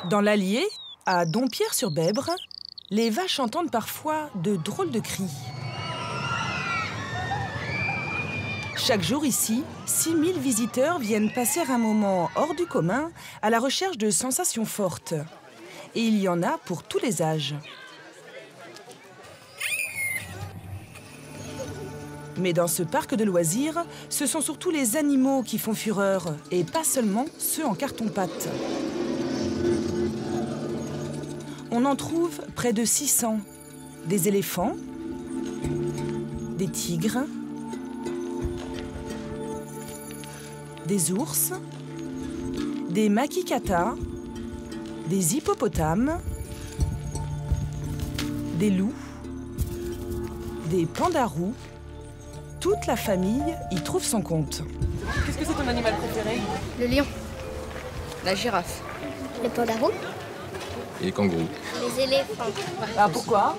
Dans l'Allier, à Dompierre-sur-Bèbre, les vaches entendent parfois de drôles de cris. Chaque jour ici, 6000 visiteurs viennent passer un moment hors du commun à la recherche de sensations fortes. Et il y en a pour tous les âges. Mais dans ce parc de loisirs, ce sont surtout les animaux qui font fureur, et pas seulement ceux en carton-pâte. On en trouve près de 600. Des éléphants, des tigres, des ours, des makikatas, des hippopotames, des loups, des pandarous. Toute la famille y trouve son compte. Qu'est-ce que c'est ton animal préféré? Le lion. La girafe. Le pandarou. Et les kangourous. Les éléphants. Ah, pourquoi?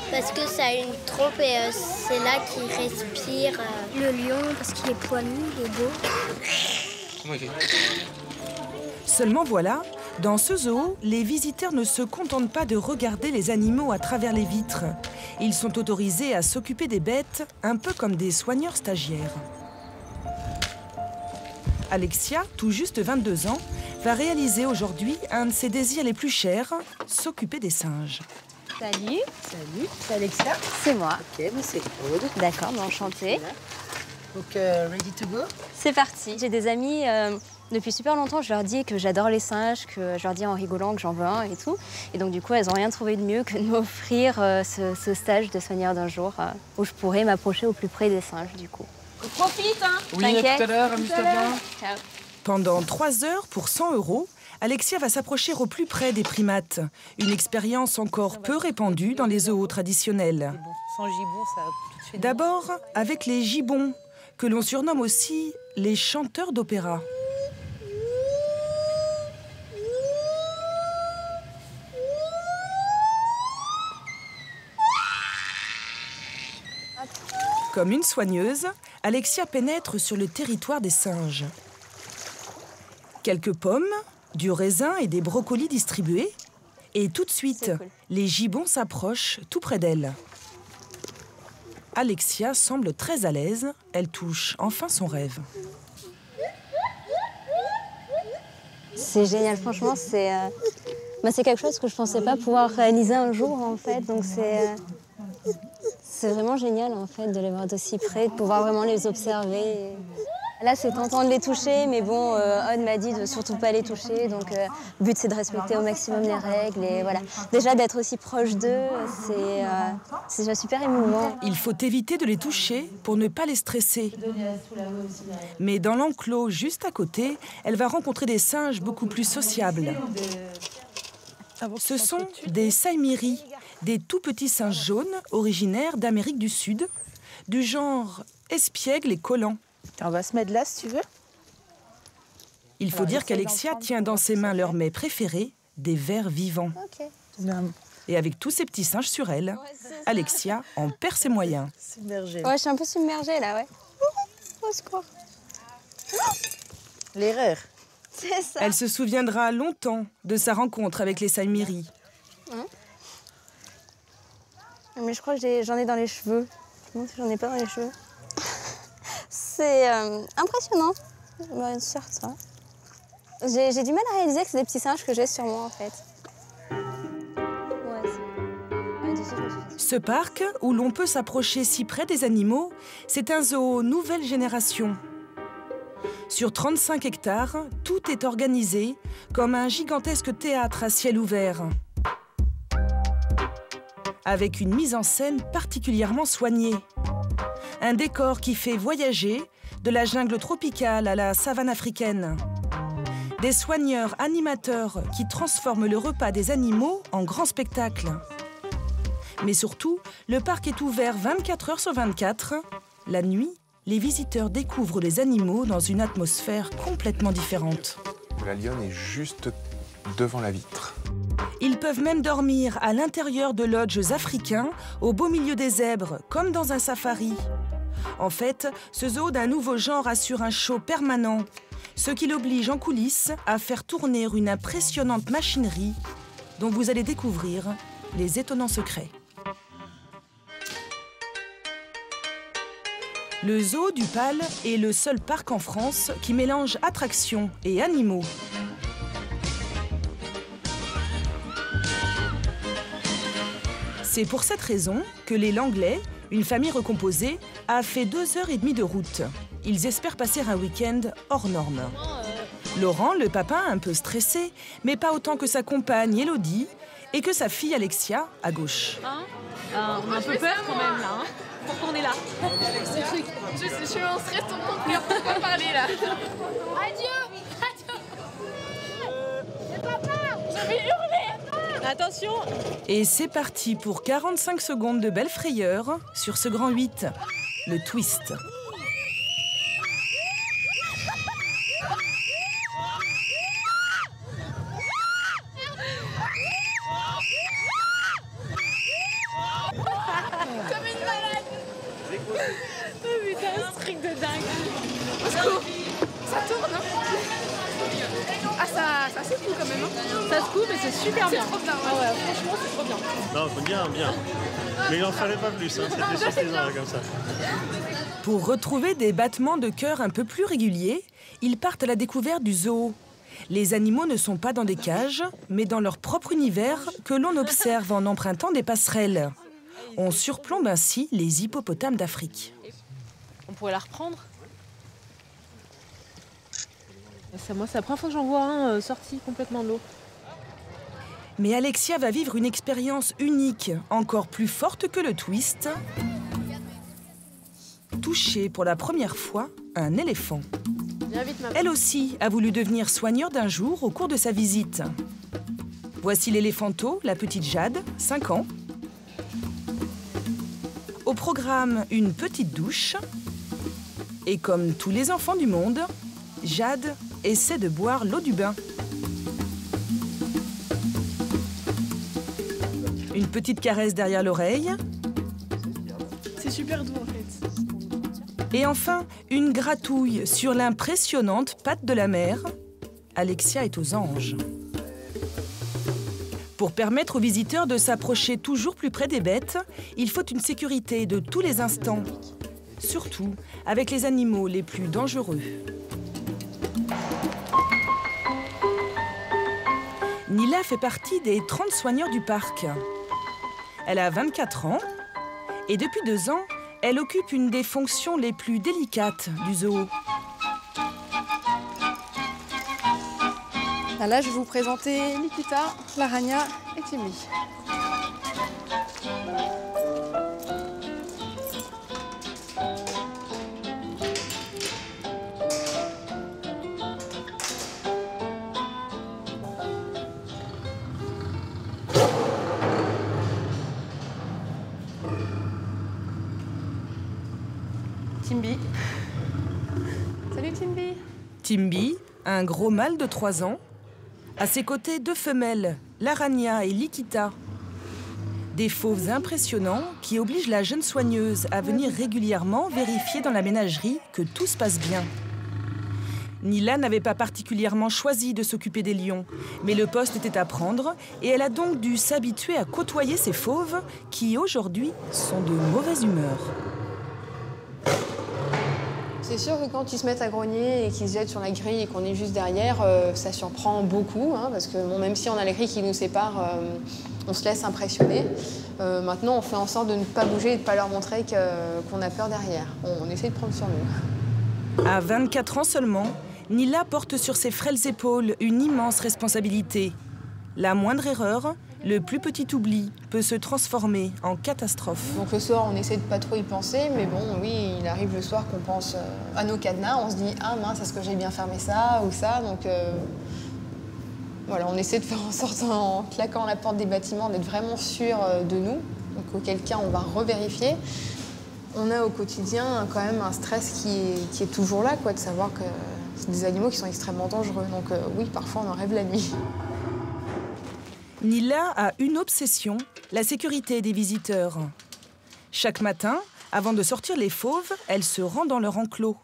Parce que ça a une trompe et c'est là qu'il respire. Le lion, parce qu'il est poilu, il est beau. Okay. Seulement voilà, dans ce zoo, les visiteurs ne se contentent pas de regarder les animaux à travers les vitres. Ils sont autorisés à s'occuper des bêtes, un peu comme des soigneurs stagiaires. Alexia, tout juste 22 ans, va réaliser aujourd'hui un de ses désirs les plus chers, s'occuper des singes. Salut. Salut, c'est Alexia. C'est moi. Ok, mais c'est Aude. D'accord, enchantée. Donc, ready to go? C'est parti. J'ai des amis, depuis super longtemps, je leur dis que j'adore les singes, que je leur dis en rigolant que j'en veux un et tout. Et donc, du coup, elles n'ont rien trouvé de mieux que de m'offrir ce stage de soigneur d'un jour où je pourrais m'approcher au plus près des singes, du coup. Profite, hein. Oui, à T'inquiète. tout à l'heure, amuse-toi bien. Ciao. Pendant 3 heures pour 100 €, Alexia va s'approcher au plus près des primates. Une expérience encore peu répandue dans les zoos traditionnels. Bon, sans gibon, ça a tout de suite. D'abord avec les gibbons, que l'on surnomme aussi les chanteurs d'opéra. Comme une soigneuse, Alexia pénètre sur le territoire des singes. Quelques pommes, du raisin et des brocolis distribués. Et tout de suite, C'est cool. les gibbons s'approchent tout près d'elle. Alexia semble très à l'aise. Elle touche enfin son rêve. C'est génial, franchement, c'est quelque chose que je pensais pas pouvoir réaliser un jour, en fait. Donc c'est vraiment génial, en fait, de les voir d'aussi près, de pouvoir vraiment les observer. Là, c'est tentant de les toucher, mais bon, Odd m'a dit de surtout pas les toucher. Donc, le but, c'est de respecter au maximum les règles. Et voilà. Déjà, d'être aussi proche d'eux, c'est déjà super émouvant. Il faut éviter de les toucher pour ne pas les stresser. Mais dans l'enclos juste à côté, elle va rencontrer des singes beaucoup plus sociables. Ce sont des saïmiris, des tout petits singes jaunes originaires d'Amérique du Sud, du genre espiègle et collant. On va se mettre là, si tu veux. Il faut dire qu'Alexia tient dans ses mains leur mets préféré, des vers vivants. Ok. Et avec tous ces petits singes sur elle, Alexia en perd ses moyens. Submergé. Ouais, je suis un peu submergée, là, ouais. Au secours. L'erreur. C'est ça. Elle se souviendra longtemps de sa rencontre avec les saïmiris. Mais je crois que j'en ai dans les cheveux. Je me demande si j'en ai pas dans les cheveux. C'est impressionnant. Bah, certes, ça. J'ai du mal à réaliser que c'est des petits singes que j'ai sur moi, en fait. Ouais, Ce parc, où l'on peut s'approcher si près des animaux, c'est un zoo nouvelle génération. Sur 35 hectares, tout est organisé comme un gigantesque théâtre à ciel ouvert. Avec une mise en scène particulièrement soignée. Un décor qui fait voyager de la jungle tropicale à la savane africaine. Des soigneurs animateurs qui transforment le repas des animaux en grand spectacle. Mais surtout, le parc est ouvert 24 heures sur 24. La nuit, les visiteurs découvrent les animaux dans une atmosphère complètement différente. La lionne est juste devant la vitre. Ils peuvent même dormir à l'intérieur de lodges africains, au beau milieu des zèbres, comme dans un safari. En fait, ce zoo d'un nouveau genre assure un show permanent. Ce qui l'oblige en coulisses à faire tourner une impressionnante machinerie dont vous allez découvrir les étonnants secrets. Le zoo du Pal est le seul parc en France qui mélange attractions et animaux. C'est pour cette raison que les Langlais, une famille recomposée, a fait 2h30 de route. Ils espèrent passer un week-end hors norme. Laurent, le papa, un peu stressé, mais pas autant que sa compagne Élodie et que sa fille Alexia, à gauche. On a un peu peur quand même là. Pourquoi on est là? Je suis en stress, ton compte, mais on peut pas parler là. Adieu. Papa, je vais hurler. Attention. Et c'est parti pour 45 secondes de belle frayeur sur ce grand 8, le twist. Comme une malade. Oh putain, ce truc de dingue. Au secours. Ça tourne, hein? Ah, ça secoue quand même, hein? Ça secoue, mais c'est super bien. C'est trop bien, ouais. Ah ouais, franchement, c'est trop bien. Non, c'est bien, bien. Mais il n'en fallait pas plus, hein. C'était suffisant comme ça. Pour retrouver des battements de cœur un peu plus réguliers, ils partent à la découverte du zoo. Les animaux ne sont pas dans des cages, mais dans leur propre univers que l'on observe en empruntant des passerelles. On surplombe ainsi les hippopotames d'Afrique. On pourrait la reprendre. Moi, c'est la première fois que j'en vois un sorti complètement de l'eau. Mais Alexia va vivre une expérience unique, encore plus forte que le twist. Toucher pour la première fois un éléphant. Viens vite, maman. Elle aussi a voulu devenir soigneur d'un jour au cours de sa visite. Voici l'éléphanto, la petite Jade, 5 ans. Au programme, une petite douche. Et comme tous les enfants du monde, Jade essaie de boire l'eau du bain. Une petite caresse derrière l'oreille. C'est super doux en fait. Et enfin, une gratouille sur l'impressionnante patte de la mère. Alexia est aux anges. Pour permettre aux visiteurs de s'approcher toujours plus près des bêtes, il faut une sécurité de tous les instants. Surtout avec les animaux les plus dangereux. Nila fait partie des 30 soigneurs du parc. Elle a 24 ans et depuis 2 ans, elle occupe une des fonctions les plus délicates du zoo. Là, je vais vous présenter Nikita, Larania et Timmy. Timby. Salut Timby. Timby, un gros mâle de 3 ans. À ses côtés, 2 femelles, Larania et Likita. Des fauves impressionnants qui obligent la jeune soigneuse à venir régulièrement vérifier dans la ménagerie que tout se passe bien. Nila n'avait pas particulièrement choisi de s'occuper des lions, mais le poste était à prendre et elle a donc dû s'habituer à côtoyer ces fauves qui, aujourd'hui, sont de mauvaise humeur. C'est sûr que quand ils se mettent à grogner et qu'ils se jettent sur la grille et qu'on est juste derrière, ça surprend beaucoup, hein, parce que bon, même si on a la grille qui nous sépare, on se laisse impressionner. Maintenant, on fait en sorte de ne pas bouger et de ne pas leur montrer qu'on a peur derrière. On essaie de prendre sur nous. À 24 ans seulement, Nila porte sur ses frêles épaules une immense responsabilité. La moindre erreur, le plus petit oubli peut se transformer en catastrophe. Donc le soir, on essaie de pas trop y penser, mais bon, oui, il arrive le soir qu'on pense à nos cadenas, on se dit « Ah mince, est-ce que j'ai bien fermé ça ou ça ?» Donc voilà, on essaie de faire en sorte, en claquant la porte des bâtiments, d'être vraiment sûr de nous, donc auquel cas on va revérifier. On a au quotidien quand même un stress qui est toujours là, quoi, de savoir que c'est des animaux qui sont extrêmement dangereux. Donc oui, parfois on en rêve la nuit. Nila a une obsession, la sécurité des visiteurs. Chaque matin, avant de sortir les fauves, elle se rend dans leur enclos.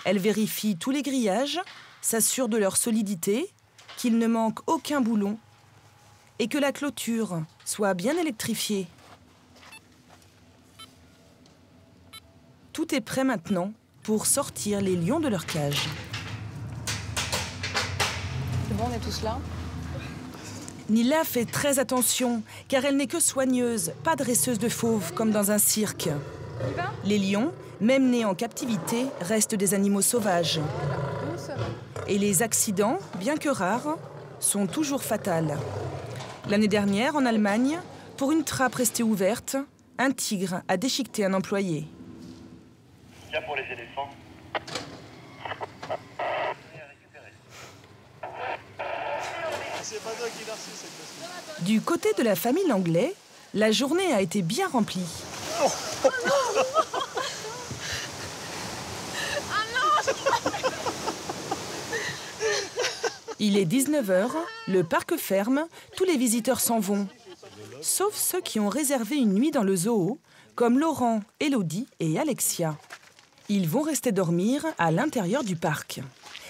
Elle vérifie tous les grillages, s'assure de leur solidité, qu'il ne manque aucun boulon et que la clôture soit bien électrifiée. Tout est prêt maintenant pour sortir les lions de leur cage. C'est bon, on est tous là? Nila fait très attention, car elle n'est que soigneuse, pas dresseuse de fauves comme dans un cirque. Les lions, même nés en captivité, restent des animaux sauvages. Et les accidents, bien que rares, sont toujours fatals. L'année dernière, en Allemagne, pour une trappe restée ouverte, un tigre a déchiqueté un employé. Tiens pour les éléphants. Du côté de la famille Langlais, la journée a été bien remplie. Il est 19h, le parc ferme, tous les visiteurs s'en vont. Sauf ceux qui ont réservé une nuit dans le zoo, comme Laurent, Élodie et Alexia. Ils vont rester dormir à l'intérieur du parc.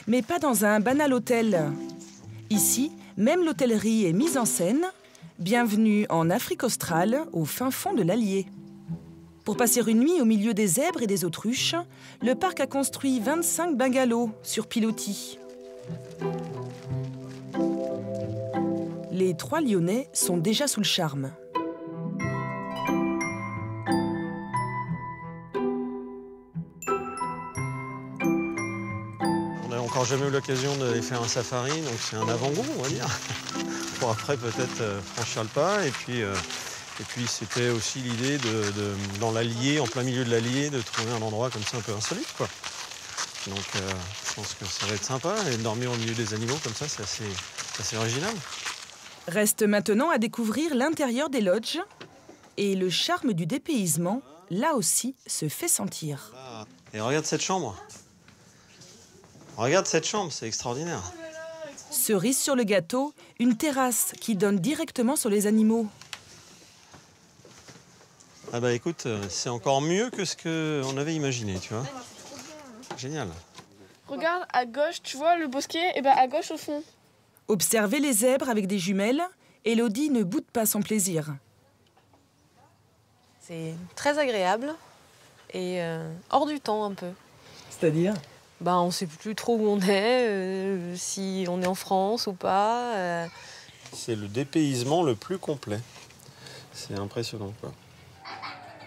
Mais pas dans un banal hôtel. Ici, même l'hôtellerie est mise en scène. Bienvenue en Afrique australe, au fin fond de l'Allier. Pour passer une nuit au milieu des zèbres et des autruches, le parc a construit 25 bungalows sur pilotis. Les 3 Lyonnais sont déjà sous le charme. On n'a encore jamais eu l'occasion d'aller faire un safari, donc c'est un avant-goût, on va dire. Pour après peut-être franchir le pas. Et puis c'était aussi l'idée dans l'Allier, en plein milieu de l'Allier, de trouver un endroit comme ça un peu insolite, quoi. Donc je pense que ça va être sympa. Et dormir au milieu des animaux comme ça, c'est assez original. Reste maintenant à découvrir l'intérieur des lodges. Et le charme du dépaysement, là aussi, se fait sentir. Et regarde cette chambre. Regarde cette chambre, c'est extraordinaire. Cerise sur le gâteau, une terrasse qui donne directement sur les animaux. Ah bah écoute, c'est encore mieux que ce qu'on avait imaginé, tu vois. Génial. Regarde, à gauche, tu vois le bosquet, et ben à gauche au fond. Observer les zèbres avec des jumelles, Élodie ne boude pas son plaisir. C'est très agréable et hors du temps un peu. C'est-à-dire? On ne sait plus trop où on est, si on est en France ou pas. C'est le dépaysement le plus complet. C'est impressionnant, quoi.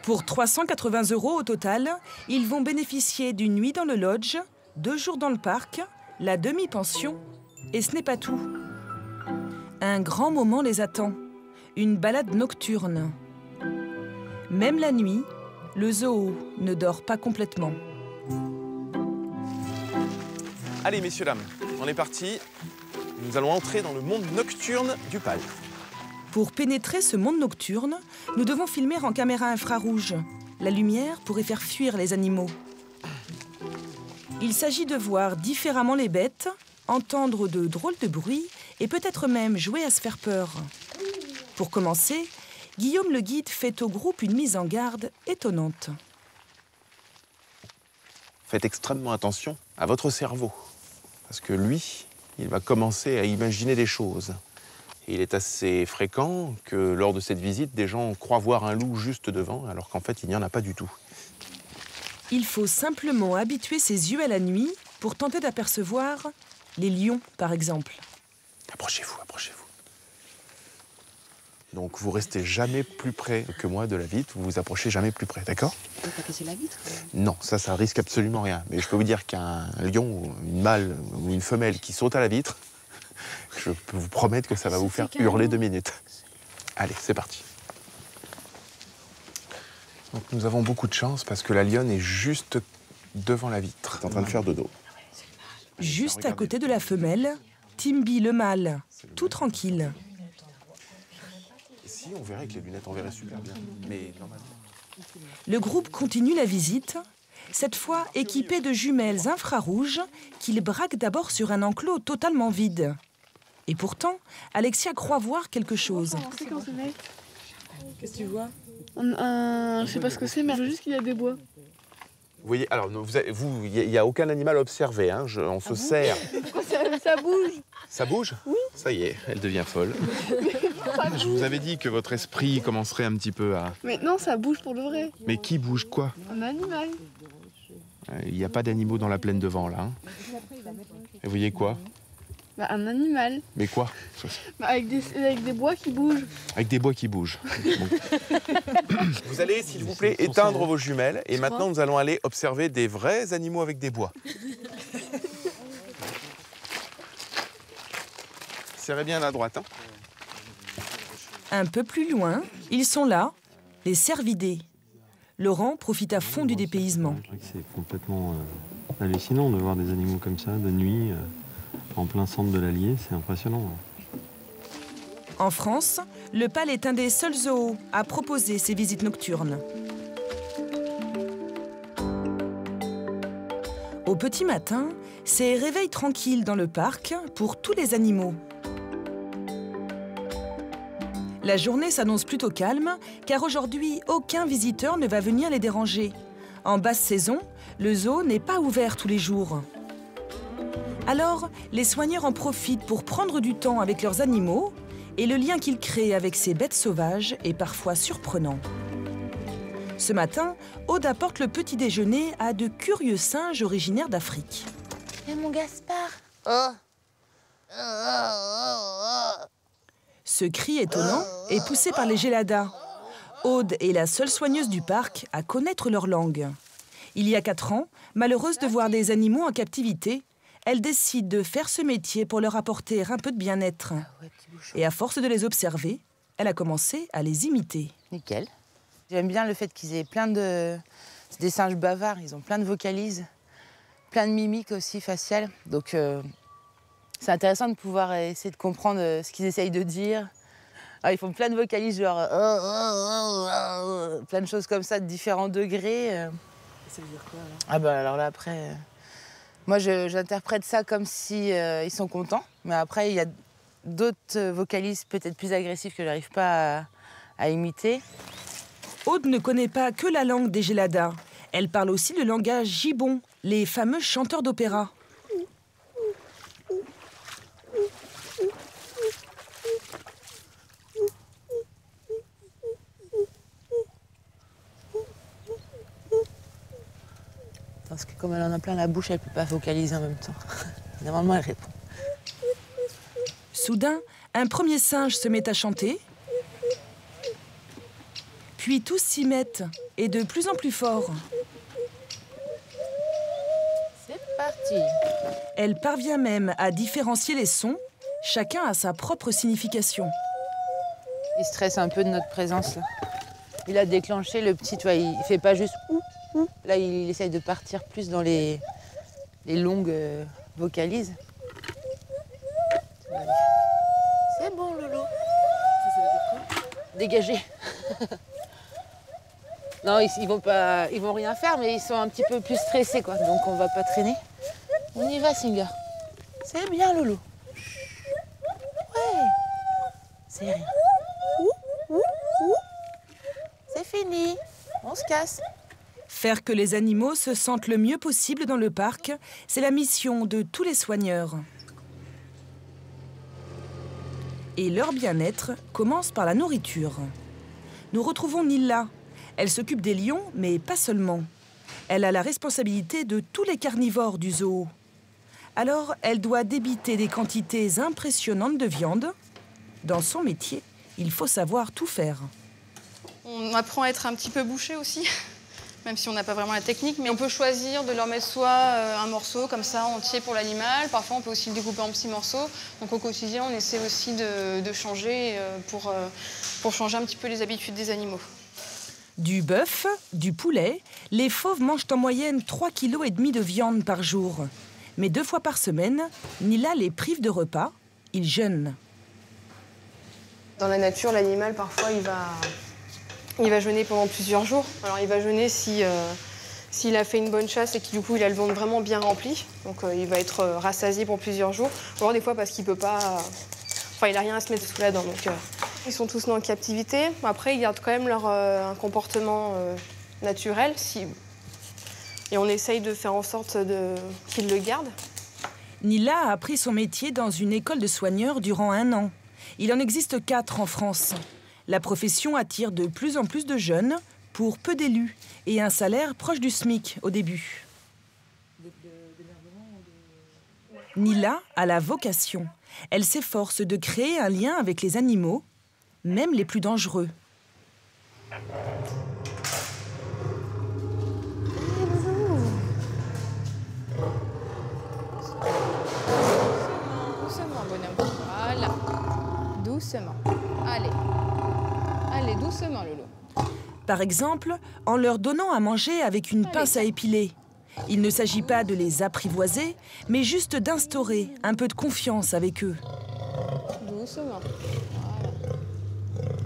Pour 380 € au total, ils vont bénéficier d'une nuit dans le lodge, 2 jours dans le parc, la demi-pension, et ce n'est pas tout. Un grand moment les attend, une balade nocturne. Même la nuit, le zoo ne dort pas complètement. Allez, messieurs, dames, on est parti. Nous allons entrer dans le monde nocturne du PAL. Pour pénétrer ce monde nocturne, nous devons filmer en caméra infrarouge. La lumière pourrait faire fuir les animaux. Il s'agit de voir différemment les bêtes, entendre de drôles de bruits et peut-être même jouer à se faire peur. Pour commencer, Guillaume le guide fait au groupe une mise en garde étonnante. Faites extrêmement attention à votre cerveau. Parce que lui, il va commencer à imaginer des choses. Et il est assez fréquent que lors de cette visite, des gens croient voir un loup juste devant, alors qu'en fait, il n'y en a pas du tout. Il faut simplement habituer ses yeux à la nuit pour tenter d'apercevoir les lions, par exemple. Approchez-vous, approchez-vous. Donc, vous restez jamais plus près que moi de la vitre, vous vous approchez jamais plus près, d'accord? Tu veux pas casser la vitre? Non, ça risque absolument rien. Mais je peux vous dire qu'un lion, ou une mâle ou une femelle qui saute à la vitre, je peux vous promettre que ça va vous faire hurler 2 minutes. Allez, c'est parti. Donc, nous avons beaucoup de chance parce que la lionne est juste devant la vitre. Elle est en train de faire dodo. Juste à côté de la femelle, Timby le mâle, tout tranquille. Si, on verrait avec les lunettes, on verrait super bien. Mais normalement... Le groupe continue la visite, cette fois équipé de jumelles infrarouges qu'ils braquent d'abord sur un enclos totalement vide. Et pourtant, Alexia croit voir quelque chose. Qu'est-ce que tu vois? Je sais pas ce que c'est, mais je veux juste qu'il y a des bois. Vous voyez, alors, il n'y a aucun animal observé, hein, on se sert. Ça bouge. Ça bouge? Oui. Ça y est, elle devient folle. Je vous avais dit que votre esprit commencerait un petit peu à... Mais non, ça bouge pour le vrai. Mais qui bouge quoi? Un animal. Il n'y a pas d'animaux dans la plaine de vent, là. Hein. Et vous voyez quoi? Bah, un animal. Mais quoi? Bah, avec des bois qui bougent. Avec des bois qui bougent. Bon. Vous allez, s'il vous plaît, éteindre vos jumelles. Et maintenant, nous allons aller observer des vrais animaux avec des bois. Serrez bien à la droite. Hein. Un peu plus loin, ils sont là, les cervidés. Laurent profite à fond du dépaysement. C'est complètement hallucinant de voir des animaux comme ça, de nuit, en plein centre de l'Allier. C'est impressionnant. En France, le Pal est un des seuls zoos à proposer ces visites nocturnes. Au petit matin, c'est réveil tranquille dans le parc pour tous les animaux. La journée s'annonce plutôt calme, car aujourd'hui, aucun visiteur ne va venir les déranger. En basse saison, le zoo n'est pas ouvert tous les jours. Alors, les soigneurs en profitent pour prendre du temps avec leurs animaux, et le lien qu'ils créent avec ces bêtes sauvages est parfois surprenant. Ce matin, Aude apporte le petit déjeuner à de curieux singes originaires d'Afrique. Et mon Gaspard. Ce cri étonnant est poussé par les géladas. Aude est la seule soigneuse du parc à connaître leur langue. Il y a 4 ans, malheureuse de voir des animaux en captivité, elle décide de faire ce métier pour leur apporter un peu de bien-être. Et à force de les observer, elle a commencé à les imiter. Nickel. J'aime bien le fait qu'ils aient plein de... C'est des singes bavards, ils ont plein de vocalises, plein de mimiques aussi faciales. Donc c'est intéressant de pouvoir essayer de comprendre ce qu'ils essayent de dire. Alors, ils font plein de vocalises, genre plein de choses comme ça, de différents degrés. Ça veut dire quoi alors? Ah bah alors là après, moi j'interprète ça comme si ils sont contents, mais après il y a d'autres vocalises peut-être plus agressives que j'arrive pas à imiter. Aude ne connaît pas que la langue des géladas. Elle parle aussi le langage gibbon, les fameux chanteurs d'opéra. Parce que comme elle en a plein la bouche, elle ne peut pas vocaliser en même temps. Normalement, elle répond. Soudain, un premier singe se met à chanter. Puis tous s'y mettent, et de plus en plus fort. C'est parti. Elle parvient même à différencier les sons, chacun a sa propre signification. Il stresse un peu de notre présence. Là. Il a déclenché le petit, tu vois, il ne fait pas juste ouh. Là, il essaye de partir plus dans les longues vocalises. C'est bon, Lolo. Ça veut dire quoi? Dégagez. Non, ils vont rien faire, mais ils sont un petit peu plus stressés, quoi. Donc, on va pas traîner. On y va, Singer. C'est bien, Lolo. Ouais. C'est rien. C'est fini. On se casse. Faire que les animaux se sentent le mieux possible dans le parc, c'est la mission de tous les soigneurs. Et leur bien-être commence par la nourriture. Nous retrouvons Nilla. Elle s'occupe des lions, mais pas seulement. Elle a la responsabilité de tous les carnivores du zoo. Alors, elle doit débiter des quantités impressionnantes de viande. Dans son métier, il faut savoir tout faire. On apprend à être un petit peu bouché aussi. Même si on n'a pas vraiment la technique, mais on peut choisir de leur mettre soit un morceau comme ça entier pour l'animal, parfois on peut aussi le découper en petits morceaux. Donc au quotidien, on essaie aussi de changer pour changer un petit peu les habitudes des animaux. Du bœuf, du poulet, les fauves mangent en moyenne 3,5 kg de viande par jour. Mais 2 fois par semaine, Nilla les prive de repas, ils jeûnent. Dans la nature, l'animal, parfois, il va jeûner pendant plusieurs jours. Alors il va jeûner s'il a fait une bonne chasse et que du coup il a le ventre vraiment bien rempli. Donc il va être rassasié pour plusieurs jours. Ou alors des fois parce qu'il peut pas... Enfin il a rien à se mettre sous la dent. Donc ils sont tous nés en captivité. Après ils gardent quand même leur un comportement naturel. et on essaye de faire en sorte qu'ils le gardent. Nila a appris son métier dans une école de soigneurs durant 1 an. Il en existe 4 en France. La profession attire de plus en plus de jeunes pour peu d'élus et un salaire proche du SMIC au début. Nila a la vocation. Elle s'efforce de créer un lien avec les animaux, même les plus dangereux. Doucement, bonhomme. Voilà. Doucement. Allez. Allez, doucement, Lolo. Par exemple, en leur donnant à manger avec une pince à épiler. Il ne s'agit pas de les apprivoiser, mais juste d'instaurer un peu de confiance avec eux. Doucement. Voilà.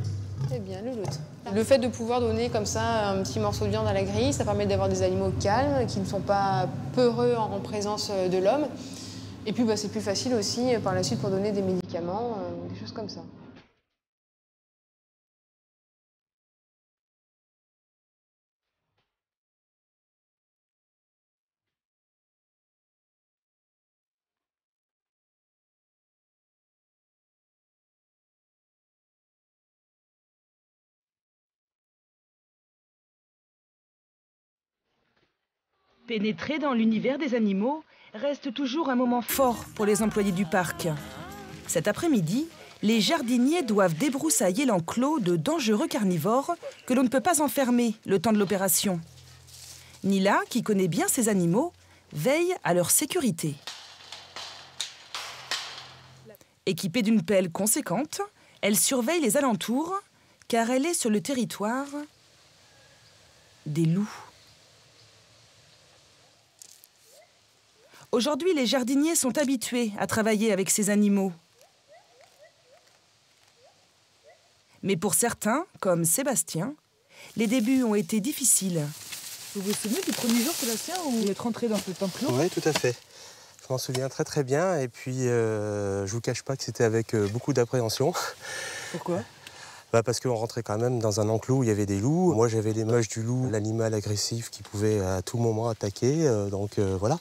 C'est bien, Louloute. Le fait de pouvoir donner comme ça un petit morceau de viande à la grille, ça permet d'avoir des animaux calmes, qui ne sont pas peureux en présence de l'homme. Et puis c'est plus facile aussi par la suite pour donner des médicaments, des choses comme ça. Pénétrer dans l'univers des animaux reste toujours un moment fort pour les employés du parc. Cet après-midi, les jardiniers doivent débroussailler l'enclos de dangereux carnivores que l'on ne peut pas enfermer le temps de l'opération. Nila, qui connaît bien ces animaux, veille à leur sécurité. Équipée d'une pelle conséquente, elle surveille les alentours car elle est sur le territoire des loups. Aujourd'hui, les jardiniers sont habitués à travailler avec ces animaux. Mais pour certains, comme Sébastien, les débuts ont été difficiles. Vous vous souvenez du premier jour, Sébastien, où vous êtes rentré dans cet enclos? Oui, tout à fait. Je m'en souviens très très bien. Et puis, je vous cache pas que c'était avec beaucoup d'appréhension. Pourquoi? Parce qu'on rentrait quand même dans un enclos où il y avait des loups. Moi, j'avais l'image du loup, l'animal agressif qui pouvait à tout moment attaquer. Donc voilà.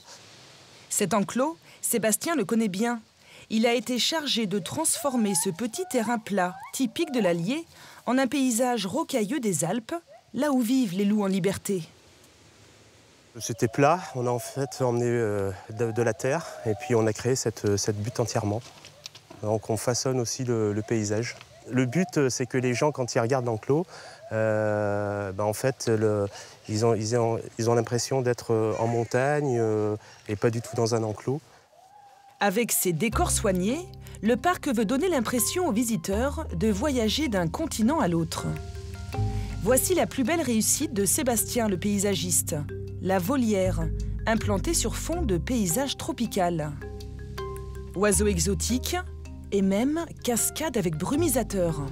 Cet enclos, Sébastien le connaît bien. Il a été chargé de transformer ce petit terrain plat, typique de l'Allier, en un paysage rocailleux des Alpes, là où vivent les loups en liberté. C'était plat, on a en fait emmené de la terre et puis on a créé cette butte entièrement. Donc on façonne aussi le paysage. Le but, c'est que les gens, quand ils regardent l'enclos, en fait, ils ont l'impression d'être en montagne et pas du tout dans un enclos. Avec ses décors soignés, le parc veut donner l'impression aux visiteurs de voyager d'un continent à l'autre. Voici la plus belle réussite de Sébastien le paysagiste, la volière, implantée sur fond de paysage tropical. Oiseaux exotiques et même cascade avec brumisateur.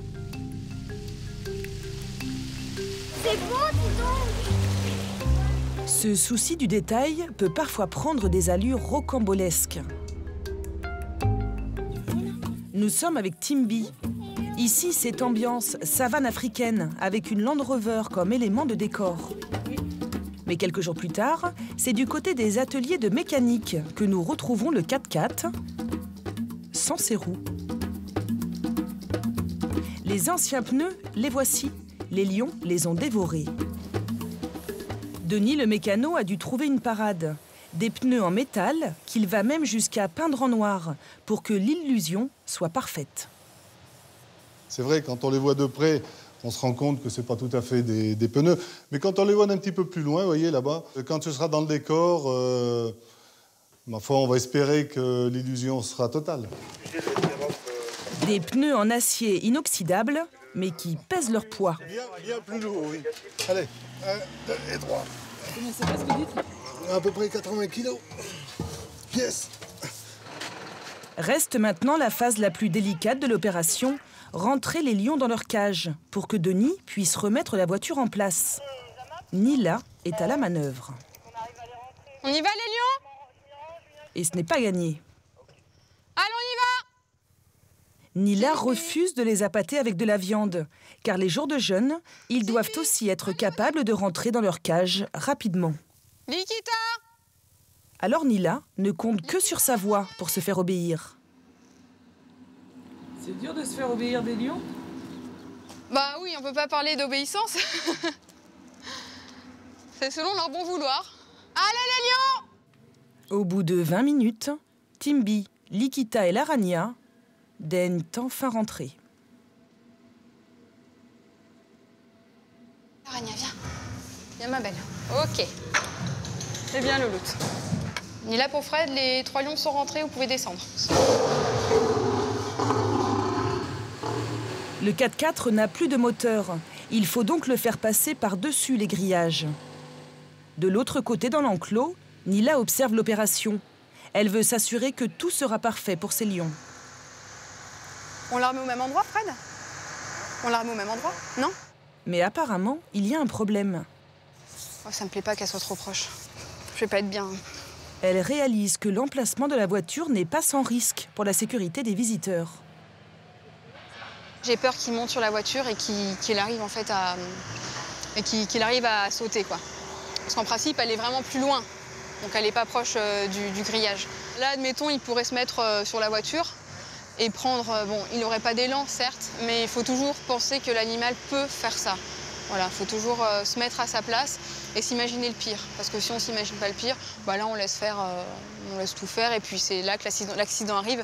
C'est beau, dis donc! Ce souci du détail peut parfois prendre des allures rocambolesques. Nous sommes avec Timby. Ici, c'est ambiance savane africaine, avec une Land Rover comme élément de décor. Mais quelques jours plus tard, c'est du côté des ateliers de mécanique que nous retrouvons le 4x4 sans ses roues. Les anciens pneus, les voici. Les lions les ont dévorés. Denis, le mécano, a dû trouver une parade. Des pneus en métal qu'il va même jusqu'à peindre en noir pour que l'illusion soit parfaite. C'est vrai, quand on les voit de près, on se rend compte que ce n'est pas tout à fait des pneus. Mais quand on les voit d'un petit peu plus loin, vous voyez là-bas, quand ce sera dans le décor, ma foi, on va espérer que l'illusion sera totale. Des pneus en acier inoxydable, mais qui pèsent leur poids. Bien plus lourd, oui. Allez, 1, 2 et 3. Combien c'est pas ce que vous dites? À peu près 80 kilos. Pièce. Reste maintenant la phase la plus délicate de l'opération, rentrer les lions dans leur cage pour que Denis puisse remettre la voiture en place. Nila est à la manœuvre. On y va, les lions? Et ce n'est pas gagné. Allez, on y va! Nila refuse de les appâter avec de la viande, car les jours de jeûne, ils doivent aussi être capables de rentrer dans leur cage rapidement. Likita! Alors Nila ne compte que sur sa voix pour se faire obéir. C'est dur de se faire obéir des lions? Bah oui, on peut pas parler d'obéissance. C'est selon leur bon vouloir. Allez les lions! Au bout de 20 minutes, Timbi, Likita et l'Arania daignent enfin rentrer. Arania, viens. Viens ma belle. Ok. C'est bien Louloute. Nila pour Fred, les 3 lions sont rentrés, vous pouvez descendre. Le 4x4 n'a plus de moteur. Il faut donc le faire passer par-dessus les grillages. De l'autre côté, dans l'enclos, Nila observe l'opération. Elle veut s'assurer que tout sera parfait pour ses lions. On la remet au même endroit, Fred? On la remet au même endroit? Non? Mais apparemment, il y a un problème. Oh, ça me plaît pas qu'elle soit trop proche. Je vais pas être bien. Elle réalise que l'emplacement de la voiture n'est pas sans risque pour la sécurité des visiteurs. J'ai peur qu'il monte sur la voiture et qu'il arrive en fait à... qu'il arrive à sauter, quoi. Parce qu'en principe, elle est vraiment plus loin. Donc elle n'est pas proche du grillage. Là, admettons, il pourrait se mettre sur la voiture et prendre... bon, il n'aurait pas d'élan, certes, mais il faut toujours penser que l'animal peut faire ça. Voilà, il faut toujours se mettre à sa place et s'imaginer le pire. Parce que si on ne s'imagine pas le pire, bah là, on laisse tout faire et puis c'est là que l'accident arrive.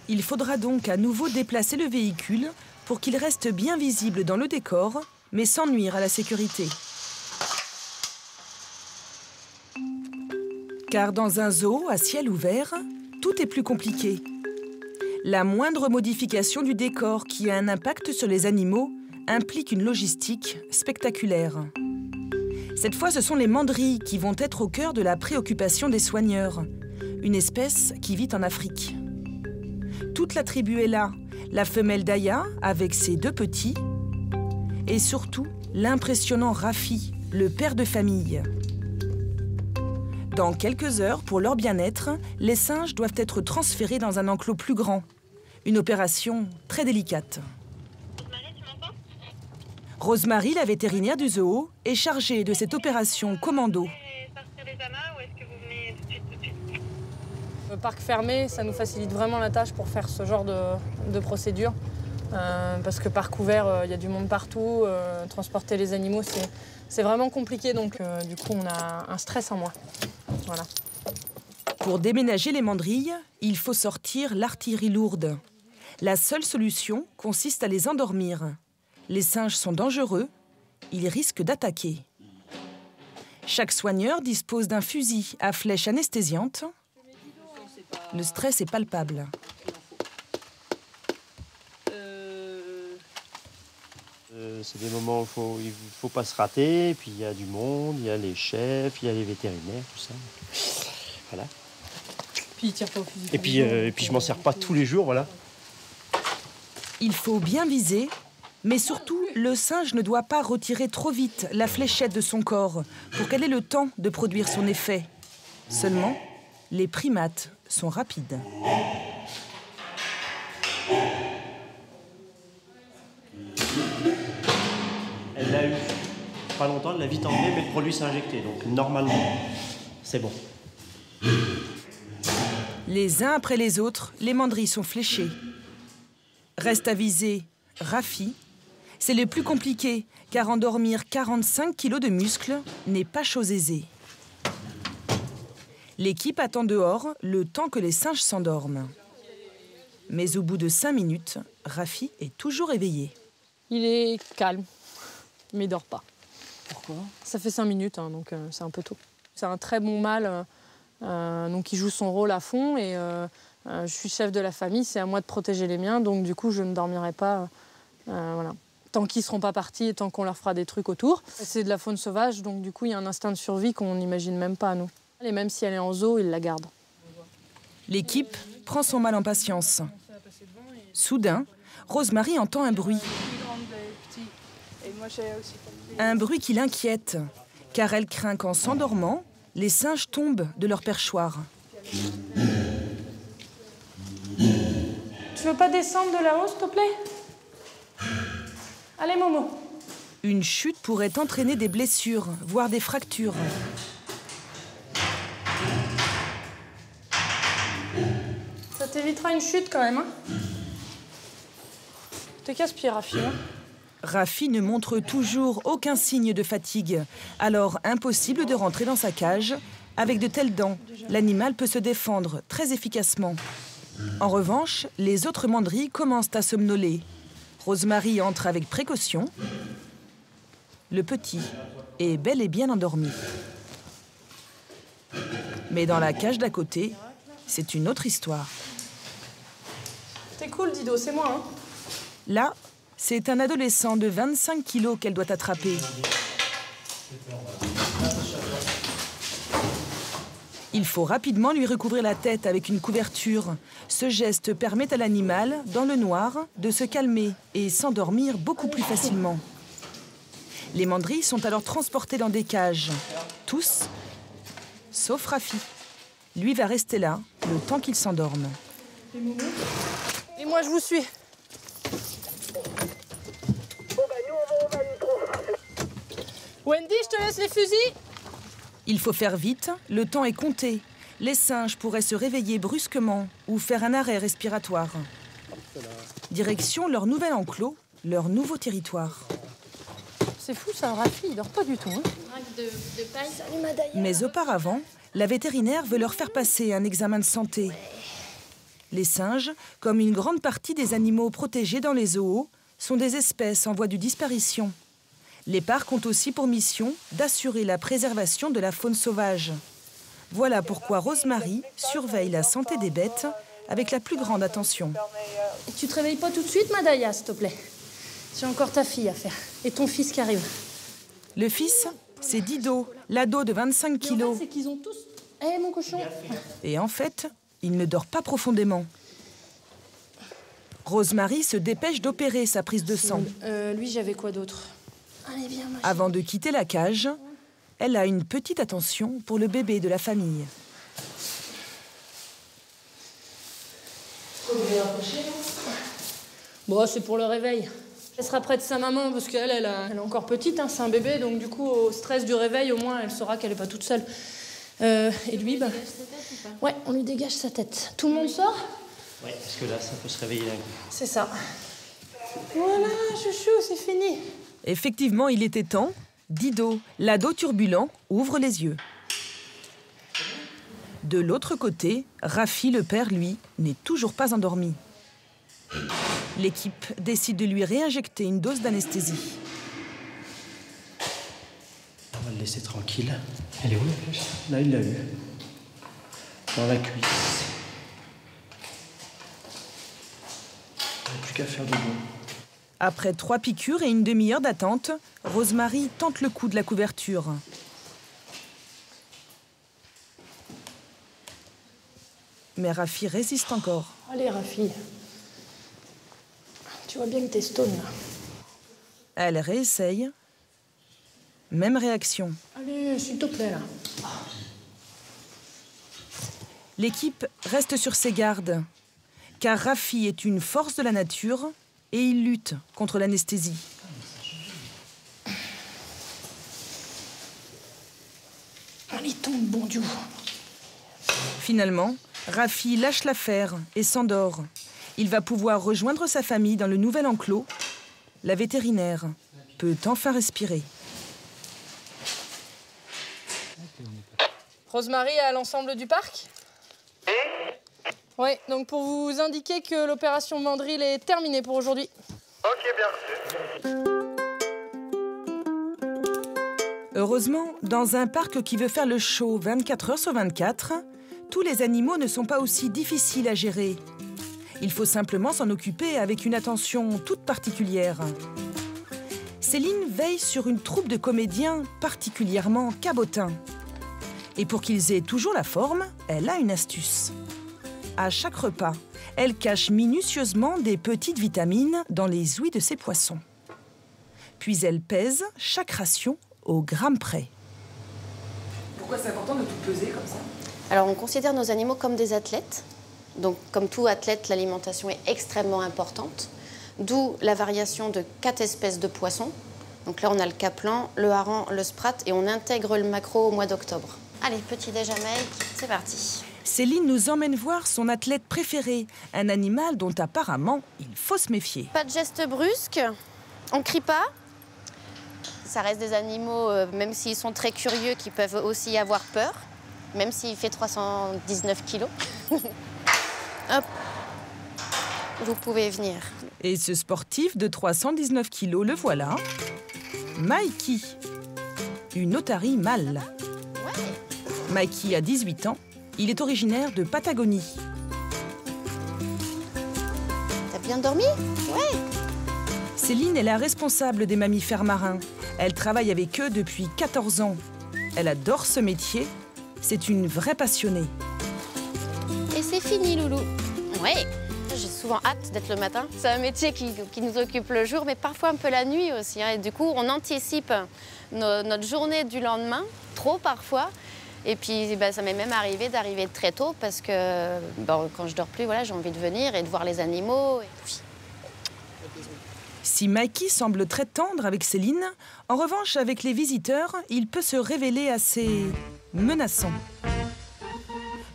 Il faudra donc à nouveau déplacer le véhicule pour qu'il reste bien visible dans le décor, mais sans nuire à la sécurité. Car dans un zoo à ciel ouvert, tout est plus compliqué. La moindre modification du décor qui a un impact sur les animaux implique une logistique spectaculaire. Cette fois, ce sont les mandrilles qui vont être au cœur de la préoccupation des soigneurs, une espèce qui vit en Afrique. Toute la tribu est là, la femelle Daya avec ses 2 petits, et surtout l'impressionnant Rafi, le père de famille. Dans quelques heures, pour leur bien-être, les singes doivent être transférés dans un enclos plus grand. Une opération très délicate. Rosemary, la vétérinaire du zoo, est chargée de cette opération commando. Le parc fermé, ça nous facilite vraiment la tâche pour faire ce genre de procédure. Parce que parc ouvert, il y a du monde partout. Transporter les animaux, c'est vraiment compliqué. Donc, du coup, on a un stress en moins. Voilà. Pour déménager les mandrilles, il faut sortir l'artillerie lourde. La seule solution consiste à les endormir. Les singes sont dangereux, ils risquent d'attaquer. Chaque soigneur dispose d'un fusil à flèche anesthésiante. Le stress est palpable. C'est des moments où il ne faut pas se rater. Puis il y a du monde, il y a les chefs, il y a les vétérinaires, tout ça. Voilà. Puis il tire pas au fusil. Et puis je m'en sers pas tous les jours, voilà. Il faut bien viser, mais surtout, le singe ne doit pas retirer trop vite la fléchette de son corps pour qu'elle ait le temps de produire son effet. Seulement, les primates sont rapides. Elle l'a eu pas longtemps, elle l'a vite enlevé, mais le produit s'est injecté. Donc normalement, c'est bon. Les uns après les autres, les mandrilles sont fléchés. Reste à viser Rafi. C'est le plus compliqué, car endormir 45 kilos de muscles n'est pas chose aisée. L'équipe attend dehors le temps que les singes s'endorment. Mais au bout de 5 minutes, Rafi est toujours éveillé. Il est calme, mais il dort pas. Pourquoi? Ça fait 5 minutes, hein, donc c'est un peu tôt. C'est un très bon mâle, donc il joue son rôle à fond. Et je suis chef de la famille, c'est à moi de protéger les miens, donc du coup je ne dormirai pas. Voilà. Tant qu'ils ne seront pas partis et tant qu'on leur fera des trucs autour. C'est de la faune sauvage, donc du coup il y a un instinct de survie qu'on n'imagine même pas, nous. Et même si elle est en zoo, ils la gardent. L'équipe prend son mal en patience. Soudain, Rosemary entend un bruit. Un bruit qui l'inquiète, car elle craint qu'en s'endormant, les singes tombent de leur perchoir. Tu veux pas descendre de là-haut, s'il te plaît? Allez, Momo. Une chute pourrait entraîner des blessures, voire des fractures. t'évitera une chute quand même. Hein. T'es casse-pied, Rafi. Hein. Rafi ne montre toujours aucun signe de fatigue. Alors, impossible de rentrer dans sa cage. Avec de telles dents, l'animal peut se défendre très efficacement. En revanche, les autres mandrilles commencent à somnoler. Rosemary entre avec précaution. Le petit est bel et bien endormi. Mais dans la cage d'à côté, c'est une autre histoire. T'es cool, Dido, c'est moi. Hein. Là, c'est un adolescent de 25 kilos qu'elle doit attraper. Il faut rapidement lui recouvrir la tête avec une couverture. Ce geste permet à l'animal, dans le noir, de se calmer et s'endormir beaucoup plus facilement. Les mandrilles sont alors transportés dans des cages. Tous, sauf Rafi. Lui va rester là, le temps qu'il s'endorme. Et moi, je vous suis. Wendy, je te laisse les fusils. Il faut faire vite, le temps est compté. Les singes pourraient se réveiller brusquement ou faire un arrêt respiratoire. Direction leur nouvel enclos, leur nouveau territoire. C'est fou ça, Rafi, il dort pas du tout. Hein. Mais auparavant, la vétérinaire veut leur faire passer un examen de santé. Les singes, comme une grande partie des animaux protégés dans les zoos, sont des espèces en voie de disparition. Les parcs ont aussi pour mission d'assurer la préservation de la faune sauvage. Voilà pourquoi Rosemary surveille la santé des bêtes avec la plus grande attention. Et tu te réveilles pas tout de suite, Madaya, s'il te plaît. J'ai encore ta fille à faire. Et ton fils qui arrive. Le fils, c'est Dido, l'ado de 25 kilos. En fait, c'est qu'ils ont tous... Eh, mon cochon. Et en fait, il ne dort pas profondément. Rosemary se dépêche d'opérer sa prise de sang. Lui, j'avais quoi d'autre? Allez, viens, ma chérie. Avant de quitter la cage, elle a une petite attention pour le bébé de la famille. Bon, c'est pour le réveil. Elle sera près de sa maman parce qu'elle elle est encore petite, hein, c'est un bébé, donc du coup, au stress du réveil, au moins, elle saura qu'elle n'est pas toute seule. Et lui, bah... Ouais, on lui dégage sa tête. Tout le monde sort? Oui, parce que là, ça peut se réveiller d'un coup. C'est ça. Voilà, chouchou, c'est fini. Effectivement, il était temps. Dido, l'ado turbulent, ouvre les yeux. De l'autre côté, Rafi, le père, lui, n'est toujours pas endormi. L'équipe décide de lui réinjecter une dose d'anesthésie. On va le laisser tranquille. Elle est où la flèche? Là, il l'a eu. Dans la cuisse. Il n'y a plus qu'à faire du bon. Après 3 piqûres et une demi-heure d'attente, Rosemary tente le coup de la couverture. Mais Rafi résiste encore. Allez, Rafi. Tu vois bien que t'es stone, là. Elle réessaye. Même réaction. Allez, s'il te plaît, là. L'équipe reste sur ses gardes, car Rafi est une force de la nature et il lutte contre l'anesthésie. Allez, tombe, bon Dieu. Finalement, Rafi lâche l'affaire et s'endort. Il va pouvoir rejoindre sa famille dans le nouvel enclos. La vétérinaire peut enfin respirer. Rosemary à l'ensemble du parc? Oui, donc pour vous indiquer que l'opération Mandrill est terminée pour aujourd'hui. Ok, bien reçu. Heureusement, dans un parc qui veut faire le show 24 heures sur 24, tous les animaux ne sont pas aussi difficiles à gérer. Il faut simplement s'en occuper avec une attention toute particulière. Céline veille sur une troupe de comédiens particulièrement cabotins. Et pour qu'ils aient toujours la forme, elle a une astuce. À chaque repas, elle cache minutieusement des petites vitamines dans les ouïes de ses poissons. Puis elle pèse chaque ration au gramme près. Pourquoi c'est important de tout peser comme ça? Alors on considère nos animaux comme des athlètes. Donc comme tout athlète, l'alimentation est extrêmement importante. D'où la variation de 4 espèces de poissons. Donc là on a le caplan, le hareng, le sprat et on intègre le maquereau au mois d'octobre. Allez, petit déj à Meg, c'est parti. Céline nous emmène voir son athlète préféré, un animal dont apparemment il faut se méfier. Pas de gestes brusques, on crie pas. Ça reste des animaux, même s'ils sont très curieux, qui peuvent aussi avoir peur, même s'il fait 319 kilos. Hop, vous pouvez venir. Et ce sportif de 319 kilos, le voilà. Mikey, une otarie mâle. Mikey a 18 ans. Il est originaire de Patagonie. T'as bien dormi? Ouais. Céline est la responsable des mammifères marins. Elle travaille avec eux depuis 14 ans. Elle adore ce métier. C'est une vraie passionnée. Et c'est fini, Loulou. Ouais. J'ai souvent hâte d'être le matin. C'est un métier qui nous occupe le jour, mais parfois un peu la nuit aussi. Hein. Et du coup, on anticipe notre journée du lendemain, trop parfois. Et puis, ça m'est même arrivé d'arriver très tôt parce que quand je dors plus, voilà, j'ai envie de venir et de voir les animaux. Et puis... Si Mikey semble très tendre avec Céline, en revanche, avec les visiteurs, il peut se révéler assez menaçant.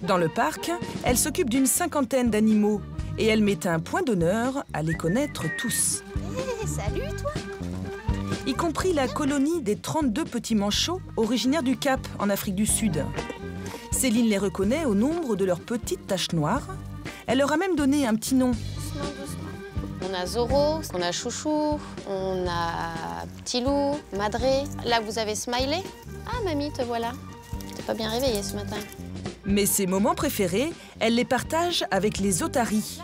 Dans le parc, elle s'occupe d'une 50aine d'animaux et elle met un point d'honneur à les connaître tous. Hey, salut, toi! Y compris la colonie des 32 petits manchots originaires du Cap, en Afrique du Sud. Céline les reconnaît au nombre de leurs petites taches noires. Elle leur a même donné un petit nom. On a Zoro, on a Chouchou, on a Petit Loup, Madré. Là, vous avez Smiley. Ah, mamie, te voilà. T'es pas bien réveillée ce matin. Mais ses moments préférés, elle les partage avec les otaries.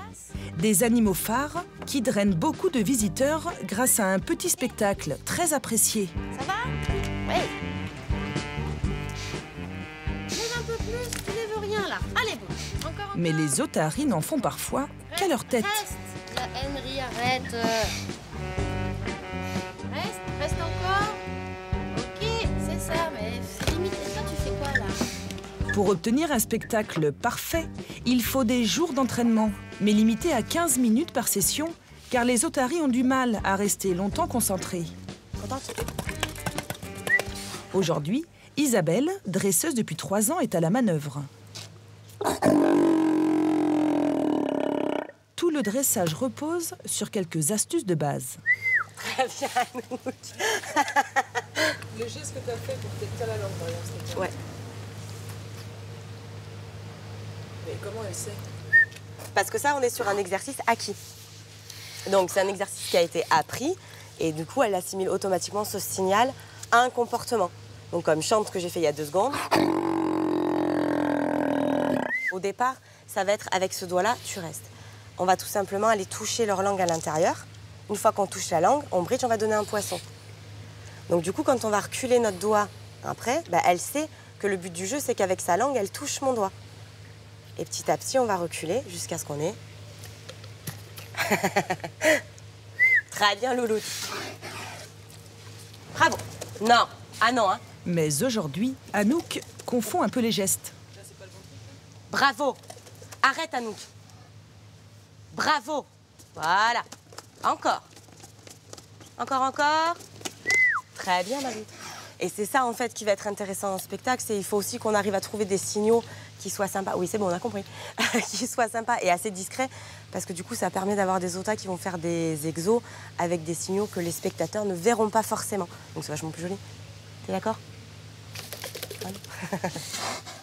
Des animaux phares qui drainent beaucoup de visiteurs grâce à un petit spectacle très apprécié. Ça va? Oui. Lève un peu plus, tu lèves rien là. Allez, bon. Encore. Mais les otaries n'en font parfois qu'à leur tête. Reste. La Henry, arrête. Reste encore. Ok, c'est ça, mais c'est limite. Toi, tu fais quoi là? Pour obtenir un spectacle parfait, il faut des jours d'entraînement, mais limités à 15 minutes par session, car les otaries ont du mal à rester longtemps concentrées. Aujourd'hui, Isabelle, dresseuse depuis 3 ans, est à la manœuvre. Tout le dressage repose sur quelques astuces de base. Très bien, Anouk. Le geste que tu as fait pour que tu la langue, par exemple, c'était ouais. Mais comment elle sait? Parce que ça, on est sur un exercice acquis. Donc, c'est un exercice qui a été appris et du coup, elle assimile automatiquement ce signal à un comportement. Donc, comme chante que j'ai fait il y a 2 secondes. Au départ, ça va être avec ce doigt-là, tu restes. On va tout simplement aller toucher leur langue à l'intérieur. Une fois qu'on touche la langue, on bridge, on va donner un poisson. Donc, du coup, quand on va reculer notre doigt après, elle sait que le but du jeu, c'est qu'avec sa langue, elle touche mon doigt. Et petit à petit, on va reculer jusqu'à ce qu'on ait... Très bien, Louloute. Bravo. Non. Ah non, hein. Mais aujourd'hui, Anouk confond un peu les gestes. Bravo. Arrête, Anouk. Bravo. Voilà. Encore. Encore. Très bien, Louloute. Et c'est ça, en fait, qui va être intéressant en spectacle. C'est il faut aussi qu'on arrive à trouver des signaux qui soient sympas. Oui, c'est bon, on a compris. Qui soient sympas et assez discrets. Parce que du coup, ça permet d'avoir des otas qui vont faire des exos avec des signaux que les spectateurs ne verront pas forcément. Donc c'est vachement plus joli. T'es d'accord?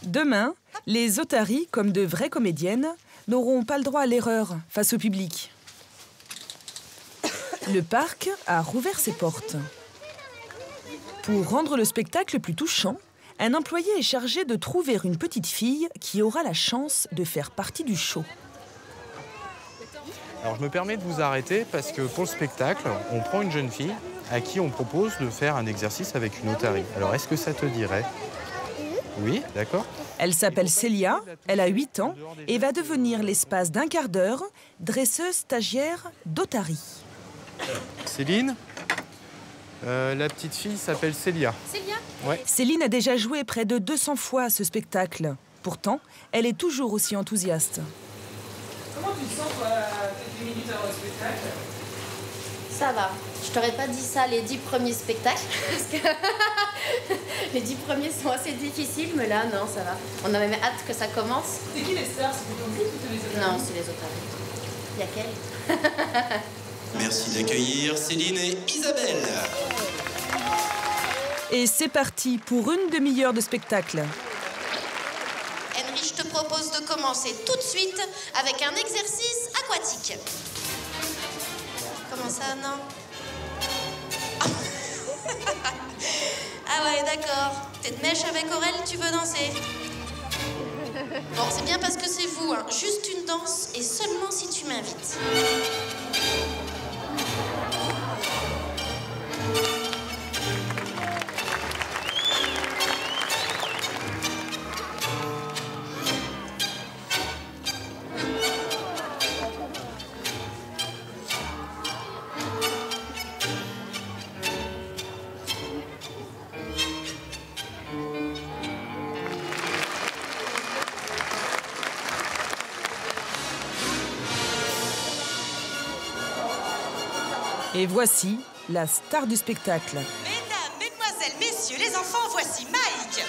Demain, les otaries, comme de vraies comédiennes, n'auront pas le droit à l'erreur face au public. Le parc a rouvert ses portes. Pour rendre le spectacle plus touchant, un employé est chargé de trouver une petite fille qui aura la chance de faire partie du show. Alors je me permets de vous arrêter parce que pour le spectacle, on prend une jeune fille à qui on propose de faire un exercice avec une otarie. Alors est-ce que ça te dirait? Oui, d'accord. Elle s'appelle Célia, elle a 8 ans et va devenir l'espace d'un quart d'heure dresseuse stagiaire d'otarie. Céline, la petite fille s'appelle Célia. Célia? Ouais. Céline a déjà joué près de 200 fois à ce spectacle. Pourtant, elle est toujours aussi enthousiaste. Comment tu te sens, toi, quelques minutes avant le spectacle? Ça va. Je t'aurais pas dit ça les 10 premiers spectacles. Parce que Les 10 premiers sont assez difficiles, mais là, non, ça va. On a même hâte que ça commence. C'est qui les stars? C'est plutôt vous ou les autres? Non, c'est les otaries. Il y a qu'elle. Merci d'accueillir Céline et Isabelle. Et c'est parti pour une demi-heure de spectacle. Henry, je te propose de commencer tout de suite avec un exercice aquatique. Comment ça, non? Ah ouais, d'accord. T'es de mèche avec Aurel, tu veux danser? Bon, c'est bien parce que c'est vous, hein. Juste une danse et seulement si tu m'invites. Et voici la star du spectacle. Mesdames, mesdemoiselles, messieurs, les enfants, voici Mike.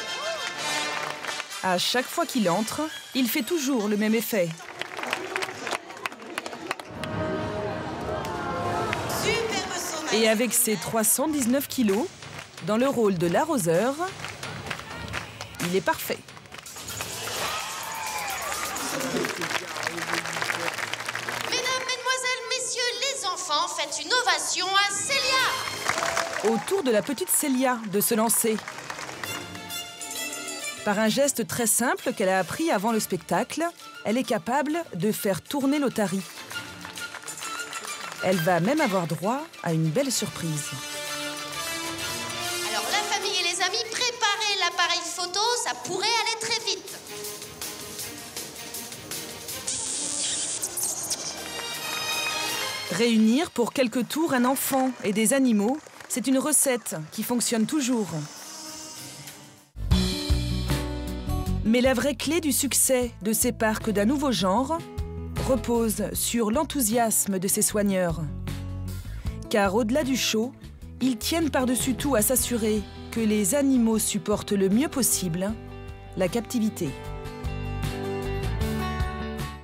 À chaque fois qu'il entre, il fait toujours le même effet. Et avec ses 319 kilos, dans le rôle de l'arroseur, il est parfait. Faites une ovation à Célia. Autour de la petite Célia de se lancer. Par un geste très simple qu'elle a appris avant le spectacle, elle est capable de faire tourner l'otarie. Elle va même avoir droit à une belle surprise. Alors la famille et les amis, préparez l'appareil photo, ça pourrait aller très vite. Réunir pour quelques tours un enfant et des animaux, c'est une recette qui fonctionne toujours. Mais la vraie clé du succès de ces parcs d'un nouveau genre repose sur l'enthousiasme de ces soigneurs. Car au-delà du show, ils tiennent par-dessus tout à s'assurer que les animaux supportent le mieux possible la captivité.